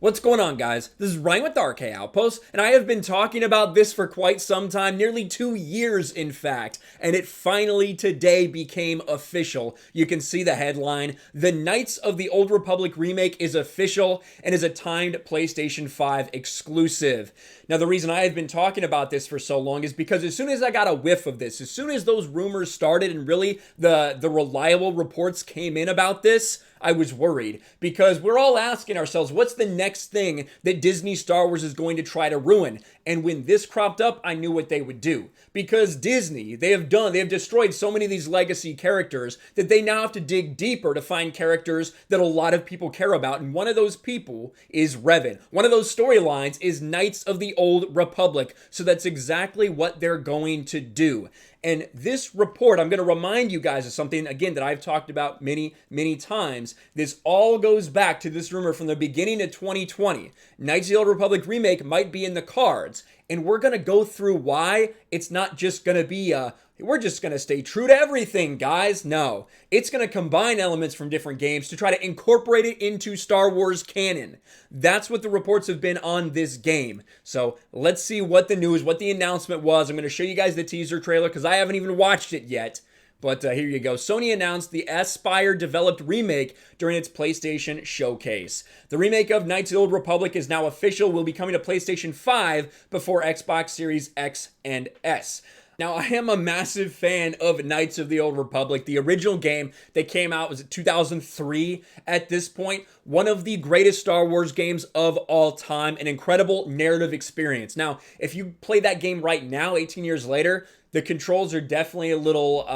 What's going on, guys? This is Ryan with RK Outpost, and I have been talking about this for quite some time, nearly 2 years in fact, and it finally today became official. You can see the headline. The Knights of the Old Republic Remake is official and is a timed PlayStation 5 exclusive. Now, the reason I have been talking about this for so long is because as soon as I got a whiff of this, as soon as those rumors started and really the reliable reports came in about this, I was worried, because we're all asking ourselves, what's the next thing that Disney Star Wars is going to try to ruin? And when this cropped up, I knew what they would do. Because Disney, they have destroyed so many of these legacy characters that they now have to dig deeper to find characters that a lot of people care about. And one of those people is Revan. One of those storylines is Knights of the Old Republic. So that's exactly what they're going to do. And this report, I'm going to remind you guys of something, again, that I've talked about many, many times. This all goes back to this rumor from the beginning of 2020. Knights of the Old Republic Remake might be in the cards. And we're going to go through why it's not just going to be we're just going to stay true to everything, guys. No, it's going to combine elements from different games to try to incorporate it into Star Wars canon. That's what the reports have been on this game. So let's see what the news, what the announcement was. I'm going to show you guys the teaser trailer because I haven't even watched it yet. But here you go. Sony announced the Aspyr-developed remake during its PlayStation showcase. The remake of Knights of the Old Republic is now official, will be coming to PlayStation 5 before Xbox Series X and S. Now, I am a massive fan of Knights of the Old Republic. The original game that came out was 2003 at this point. One of the greatest Star Wars games of all time. An incredible narrative experience. Now, if you play that game right now, 18 years later, the controls are definitely a little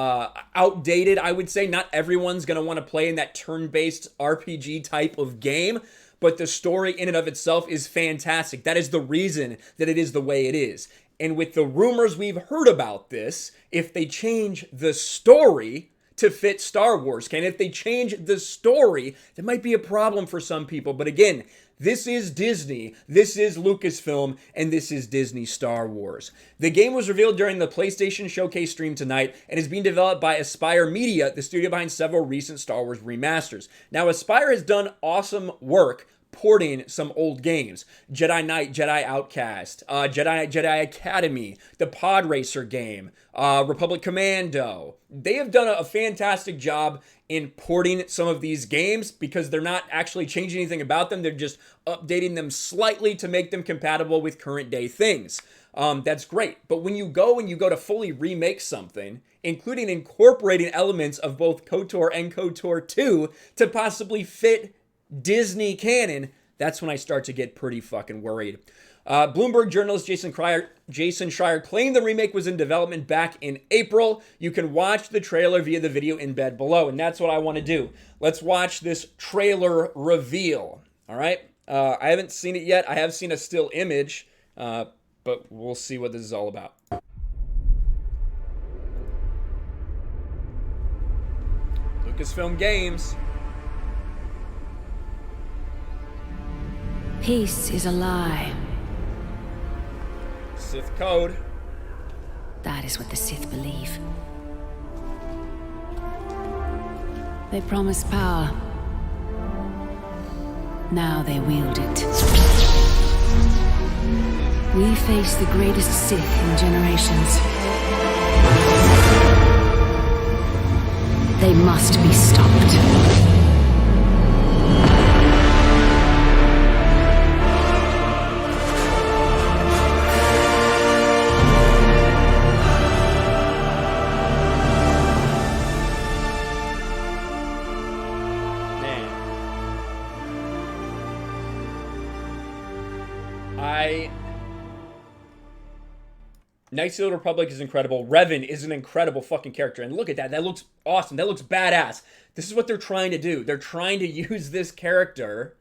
outdated, I would say. Not everyone's going to want to play in that turn-based RPG type of game, but the story in and of itself is fantastic. That is the reason that it is the way it is. And with the rumors we've heard about this, if they change the story to fit Star Wars, if they change the story, that might be a problem for some people. But again, this is Disney, this is Lucasfilm, and this is Disney Star Wars. The game was revealed during the PlayStation Showcase stream tonight and is being developed by Aspyr Media, the studio behind several recent Star Wars remasters. Now, Aspyr has done awesome work porting some old games. Jedi Knight, Jedi Outcast, Jedi Academy, the Pod Racer game, Republic Commando. They have done a fantastic job in porting some of these games because they're not actually changing anything about them. They're just updating them slightly to make them compatible with current day things. That's great. But when you go to fully remake something, including incorporating elements of both KOTOR and KOTOR 2 to possibly fit Disney canon, that's when I start to get pretty fucking worried. Bloomberg journalist Jason Schreier claimed the remake was in development back in April. You can watch the trailer via the video embed below, and that's what I want to do. Let's watch this trailer reveal. All right? I haven't seen it yet. I have seen a still image, but we'll see what this is all about. Lucasfilm Games. Peace is a lie. Sith code. That is what the Sith believe. They promise power. Now they wield it. We face the greatest Sith in generations. They must be stopped. Knights of the Old Republic is incredible. Revan is an incredible fucking character. And look at that. That looks awesome. That looks badass. This is what they're trying to do. They're trying to use this character.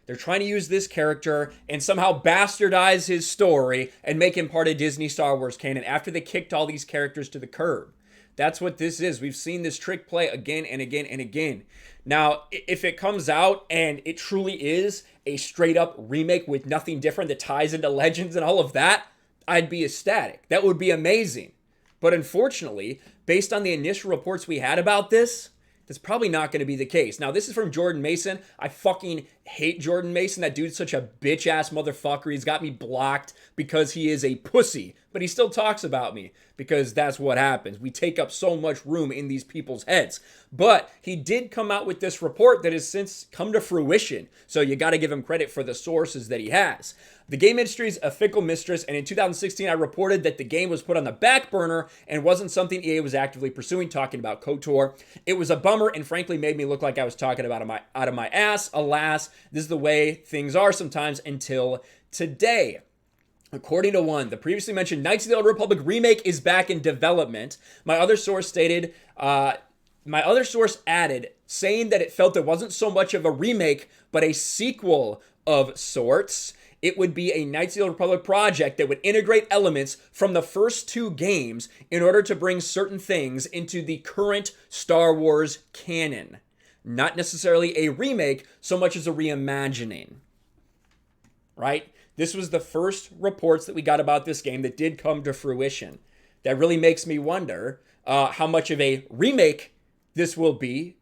They're trying to use this character and somehow bastardize his story and make him part of Disney Star Wars canon after they kicked all these characters to the curb. That's what this is. We've seen this trick play again and again and again. Now, if it comes out and it truly is a straight up remake with nothing different that ties into Legends and all of that, I'd be ecstatic. That would be amazing. But unfortunately, based on the initial reports we had about this, that's probably not going to be the case. Now, this is from Jordan Mason. I fucking hate Jordan Mason. That dude's such a bitch-ass motherfucker. He's got me blocked because he is a pussy. But he still talks about me because that's what happens. We take up so much room in these people's heads. But he did come out with this report that has since come to fruition. So you got to give him credit for the sources that he has. The game industry is a fickle mistress, and in 2016, I reported that the game was put on the back burner and wasn't something EA was actively pursuing, talking about KOTOR. It was a bummer and frankly made me look like I was talking about out of my ass. Alas, this is the way things are sometimes until today. According to one, the previously mentioned Knights of the Old Republic Remake is back in development. My other source added, saying that it felt it wasn't so much of a remake, but a sequel of sorts. It would be a Knights of the Old Republic project that would integrate elements from the first two games in order to bring certain things into the current Star Wars canon. Not necessarily a remake, so much as a reimagining. Right? This was the first reports that we got about this game that did come to fruition. That really makes me wonder how much of a remake this will be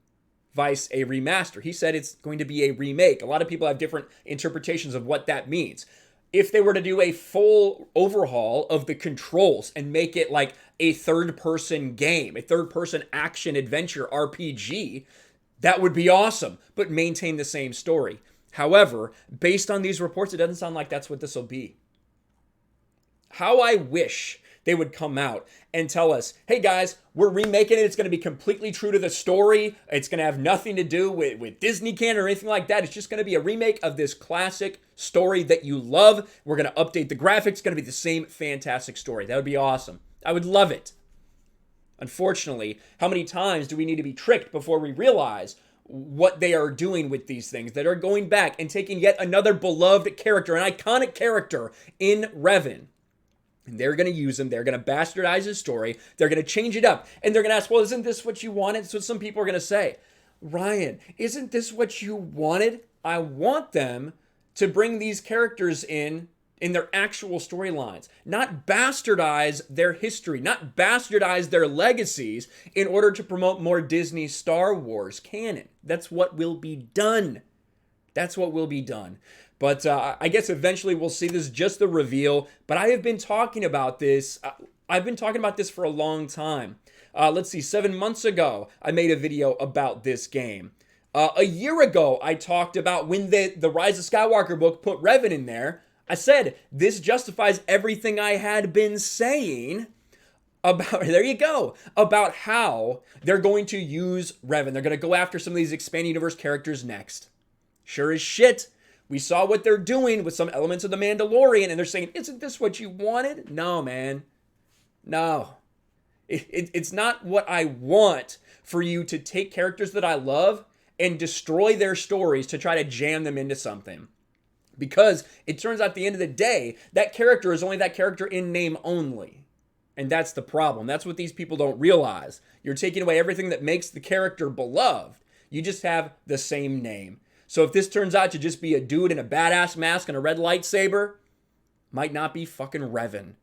vice a remaster. He said it's going to be a remake. A lot of people have different interpretations of what that means. If they were to do a full overhaul of the controls and make it like a third-person game, a third-person action-adventure RPG, that would be awesome, but maintain the same story. However, based on these reports, it doesn't sound like that's what this will be. How I wish they would come out and tell us, hey guys, we're remaking it. It's going to be completely true to the story. It's going to have nothing to do with Disney canon or anything like that. It's just going to be a remake of this classic story that you love. We're going to update the graphics. It's going to be the same fantastic story. That would be awesome. I would love it. Unfortunately, how many times do we need to be tricked before we realize what they are doing with these things, that are going back and taking yet another beloved character, an iconic character in Revan. And they're going to use him. They're going to bastardize his story. They're going to change it up. And they're going to ask, well, isn't this what you wanted? That's what some people are going to say. Ryan, isn't this what you wanted? I want them to bring these characters in their actual storylines, not bastardize their history, not bastardize their legacies in order to promote more Disney Star Wars canon. That's what will be done. That's what will be done. But I guess eventually we'll see. This is just the reveal. But I have been talking about this. I've been talking about this for a long time. Let's see, 7 months ago, I made a video about this game. A year ago, I talked about when the Rise of Skywalker book put Revan in there. I said, this justifies everything I had been saying about, there you go, about how they're going to use Revan. They're going to go after some of these expanding universe characters next. Sure as shit. We saw what they're doing with some elements of The Mandalorian, and they're saying, isn't this what you wanted? No, man. No. It's not what I want for you to take characters that I love and destroy their stories to try to jam them into something. Because it turns out at the end of the day, that character is only that character in name only. And that's the problem. That's what these people don't realize. You're taking away everything that makes the character beloved. You just have the same name. So if this turns out to just be a dude in a badass mask and a red lightsaber, might not be fucking Revan.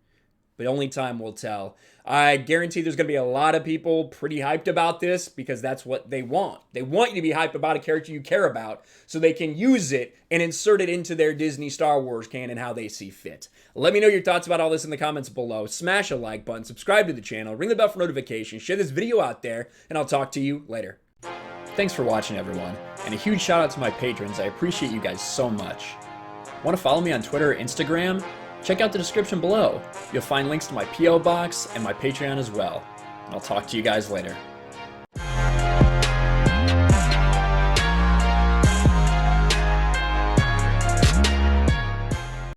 But only time will tell. I guarantee there's going to be a lot of people pretty hyped about this because that's what they want. They want you to be hyped about a character you care about so they can use it and insert it into their Disney Star Wars canon how they see fit. Let me know your thoughts about all this in the comments below. Smash a like button, subscribe to the channel, ring the bell for notifications, share this video out there, and I'll talk to you later. Thanks for watching, everyone, and a huge shout out to my patrons. I appreciate you guys so much. Want to follow me on Twitter or Instagram? Check out the description below. You'll find links to my P.O. box and my Patreon as well. And I'll talk to you guys later.